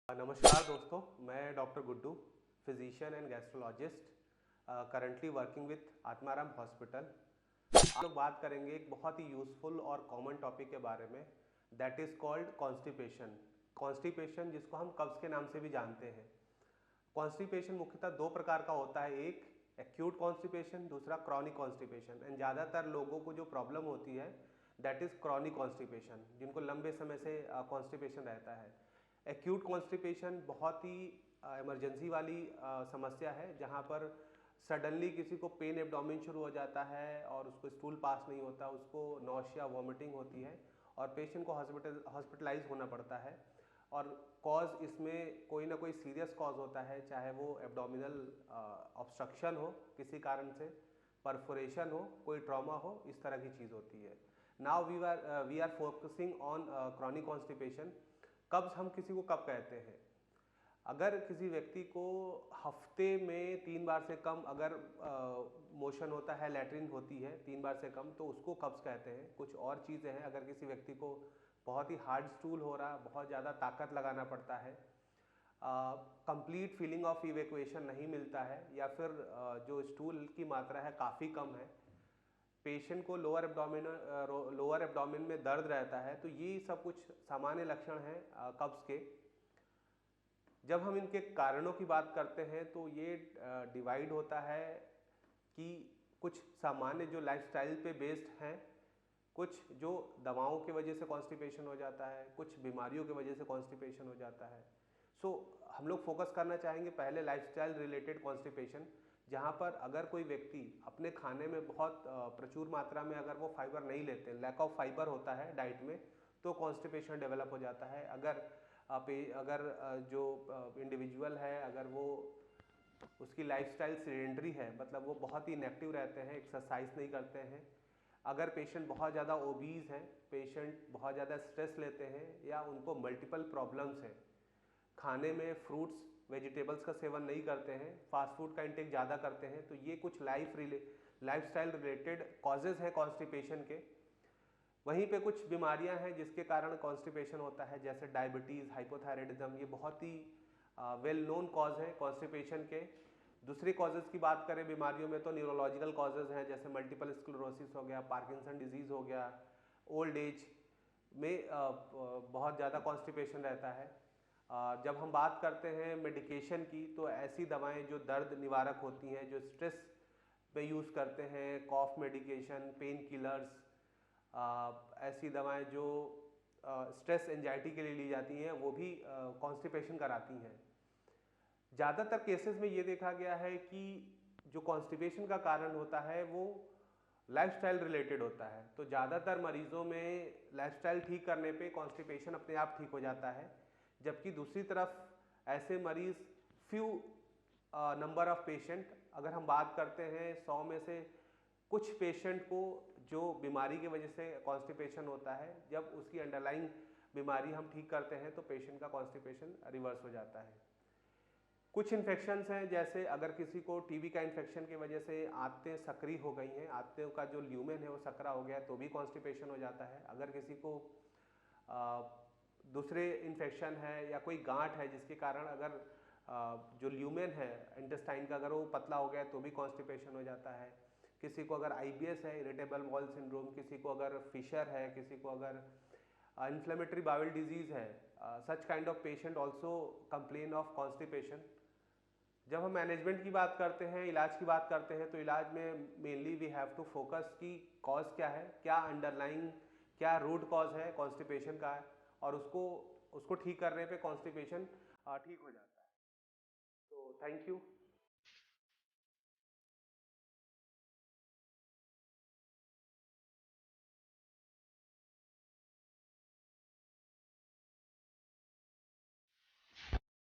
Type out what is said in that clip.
नमस्कार दोस्तों, मैं doctor Guddu, physician and gastrologist, currently working with Atmaram hospital. आज लोग बात करेंगे एक बहुत ही यूज़फुल और कॉमन टॉपिक के बारे में, that is called constipation. Constipation जिसको हम कब्ज़ के नाम से भी जानते हैं। कॉन्स्टिपेशन मुख्यतः दो प्रकार का होता है, एक एक्यूट कॉन्स्टिपेशन, दूसरा क्रॉनिक कॉन्स्टिपेशन। एंड ज़्यादातर लोगों को जो प्रॉब्लम होती है दैट इज़ क्रॉनिक कॉन्स्टिपेशन, जिनको लंबे समय से कॉन्स्टिपेशन रहता है। एक्यूट कॉन्स्टिपेशन बहुत ही इमरजेंसी वाली समस्या है, जहाँ पर सडनली किसी को पेन एब्डोमेन शुरू हो जाता है और उसको स्टूल पास नहीं होता, उसको नौशिया वॉमिटिंग होती है और पेशेंट को हॉस्पिटलाइज होना पड़ता है। और कॉज इसमें कोई ना कोई सीरियस कॉज होता है, चाहे वो एब्डोमिनल ऑब्स्ट्रक्शन हो किसी कारण से, परफोरेशन हो, कोई ट्रॉमा हो, इस तरह की चीज़ होती है। Now we are focusing on chronic constipation. कब्ज हम किसी को कब कहते हैं? अगर किसी व्यक्ति को हफ्ते में 3 बार से कम अगर मोशन होता है, लैट्रिन होती है 3 बार से कम, तो उसको कब्ज कहते हैं। कुछ और चीज़ें हैं, अगर किसी व्यक्ति को बहुत ही हार्ड स्टूल हो रहा, बहुत ज़्यादा ताकत लगाना पड़ता है, कंप्लीट फीलिंग ऑफ इवेक्यूएशन नहीं मिलता है, या फिर जो स्टूल की मात्रा है काफ़ी कम है, पेशेंट को लोअर एब्डोमेन में दर्द रहता है, तो ये सब कुछ सामान्य लक्षण हैं कब्ज के। जब हम इनके कारणों की बात करते हैं तो ये डिवाइड होता है कि कुछ सामान्य जो लाइफस्टाइल पे बेस्ड हैं, कुछ जो दवाओं की वजह से कॉन्स्टिपेशन हो जाता है, कुछ बीमारियों की वजह से कॉन्स्टिपेशन हो जाता है। सो हम लोग फोकस करना चाहेंगे पहले लाइफस्टाइल रिलेटेड कॉन्स्टिपेशन, जहाँ पर अगर कोई व्यक्ति अपने खाने में बहुत प्रचुर मात्रा में अगर वो फाइबर नहीं लेते, लैक ऑफ फाइबर होता है डाइट में, तो कॉन्स्टिपेशन डेवलप हो जाता है। अगर जो इंडिविजुअल है, अगर वो उसकी लाइफस्टाइल सेडेंटरी है, मतलब वो बहुत ही इनएक्टिव रहते हैं, एक्सरसाइज नहीं करते हैं, अगर पेशेंट बहुत ज़्यादा ओबीज हैं, पेशेंट बहुत ज़्यादा स्ट्रेस लेते हैं, या उनको मल्टीपल प्रॉब्लम्स हैं, खाने में फ्रूट्स वेजिटेबल्स का सेवन नहीं करते हैं, फास्ट फूड का इंटेक ज़्यादा करते हैं, तो ये कुछ लाइफस्टाइल रिलेटेड कॉजेज़ हैं कॉन्स्टिपेशन के। वहीं पे कुछ बीमारियां हैं जिसके कारण कॉन्स्टिपेशन होता है, जैसे डायबिटीज़, हाइपोथायराइडिज्म, ये बहुत ही वेल नोन कॉज है कॉन्स्टिपेशन के। दूसरे कॉजेज़ की बात करें बीमारियों में, तो न्यूरोलॉजिकल कॉजेज़ हैं, जैसे मल्टीपल स्क्लेरोसिस हो गया, पार्किंसन डिजीज़ हो गया, ओल्ड एज में बहुत ज़्यादा कॉन्स्टिपेशन रहता है। जब हम बात करते हैं मेडिकेशन की, तो ऐसी दवाएं जो दर्द निवारक होती हैं, जो स्ट्रेस पे यूज़ करते हैं, कॉफ मेडिकेशन, पेन किलर्स, ऐसी दवाएं जो स्ट्रेस एंजाइटी के लिए ली जाती हैं, वो भी कॉन्स्टिपेशन कराती हैं। ज़्यादातर केसेस में ये देखा गया है कि जो कॉन्स्टिपेशन का कारण होता है वो लाइफस्टाइल रिलेटेड होता है, तो ज़्यादातर मरीजों में लाइफस्टाइल ठीक करने पे कॉन्स्टिपेशन अपने आप ठीक हो जाता है। जबकि दूसरी तरफ ऐसे मरीज फ्यू नंबर ऑफ पेशेंट, अगर हम बात करते हैं 100 में से कुछ पेशेंट को जो बीमारी की वजह से कॉन्स्टिपेशन होता है, जब उसकी अंडरलाइंग बीमारी हम ठीक करते हैं तो पेशेंट का कॉन्स्टिपेशन रिवर्स हो जाता है। कुछ इन्फेक्शंस हैं, जैसे अगर किसी को टीबी का इन्फेक्शन की वजह से आंतें सक्रिय हो गई हैं, आंतों का जो ल्यूमेन है वो सकरा हो गया, तो भी कॉन्स्टिपेशन हो जाता है। अगर किसी को दूसरे इन्फेक्शन है या कोई गांठ है जिसके कारण अगर जो ल्यूमेन है इंटेस्टाइन का, अगर वो पतला हो गया तो भी कॉन्स्टिपेशन हो जाता है। किसी को अगर आईबीएस है, इरिटेबल बाउल सिंड्रोम, किसी को अगर फिशर है, किसी को अगर इन्फ्लेमेटरी बाउल डिजीज है, such kind of patient also complain of constipation. जब हम मैनेजमेंट की बात करते हैं, इलाज की बात करते हैं, तो इलाज में mainly we have to focus कि कॉज क्या है, क्या अंडरलाइंग, क्या रूट कॉज है कॉन्स्टिपेशन का है, और उसको ठीक करने पे कॉन्स्टिपेशन ठीक हो जाता है। तो थैंक यू।